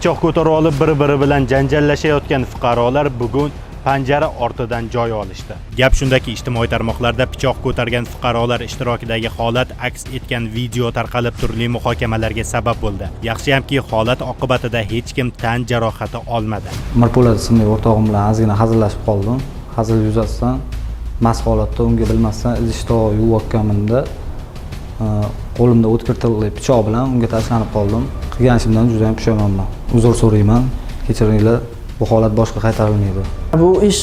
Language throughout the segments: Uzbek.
pichoq ko'tarib olib bir-biri bilan janjallashayotgan fuqarolar bugun panjara ortidan joy olishdi. Gap shundaki, ijtimoiy tarmoqlarda pichoq ko'targan fuqarolar ishtirokidagi holat aks etgan video tarqalib turli muhokamalarga sabab bo'ldi. Yaxshiyamki, holat oqibatida hech kim tan jarohati olmadi. Mirpo'lat ismli o'rtog'im bilan ozgina hazillashib qoldim. Hazil yuzasidan mast holatda unga bilmasdan idish-tovoq yuvayotganimda qo'limda o'tkir tig'li pichoq bilan unga tashlanib qoldim. Qilgan ishimdan juda ham pushaymonman. Uzr so'rayman. Kechiringlar. Bu holat boshqa qaytarilmaydi. Bu ish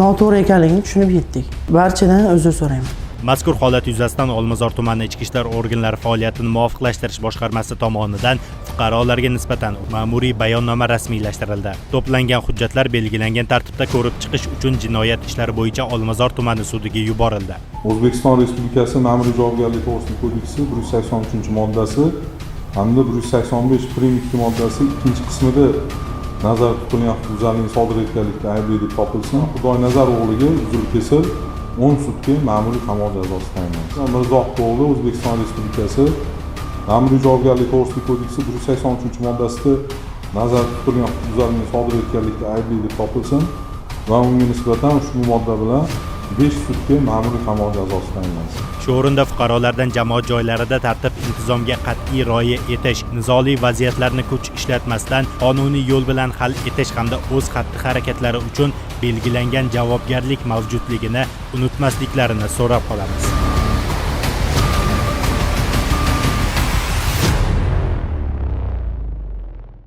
noto'g'ri ekanligini tushunib yetdik. Barchadan uzr so'rayman. Mazkur holat yuzasidan Olmazor tumani Ichki ishlar organlari faoliyatini muvofiqlashtirish boshqarmasi tomonidan fuqarolarga nisbatan ma'muriy bayonnoma rasmiylashtirildi. To'plangan hujjatlar belgilangan tartibda ko'rib chiqish uchun jinoyat ishlari bo'yicha Olmazor tumani sudiga yuborildi. O'zbekiston Respublikasi Ma'muriy javobgarlik to'g'risidagi kodeksi 183-moddasi hamda 185 prim 2 moddasi 2-qismida nazorat qilingan huquqbuzarlikni sodir etganlikda aybli deb topilsa, Xudoynazar o'g'liga uzr kesil 10 sutka ma'muriy qamoq jazosi tayinlandi. Mirzohov o'g'li O'zbekiston Respublikasi Ma'muriy javobgarlik to'g'risidagi kodeksi 183-moddasida nazorat qilingan huquqbuzarlikni sodir etganlikda aybli deb topilsin va unga nisbatan ushbu modda bilan 5 sutka ma'muriy qamoq jazosi tayinlansin. Shu o'rinda fuqarolardan jamoat joylarida tartib-intizomga qat'iy rioya etish, nizoli vaziyatlarni kuch ishlatmasdan qonuniy yo'l bilan hal etish hamda o'z xatti-harakatlari uchun belgilangan javobgarlik mavjudligini unutmasliklarini so'rab qolamiz.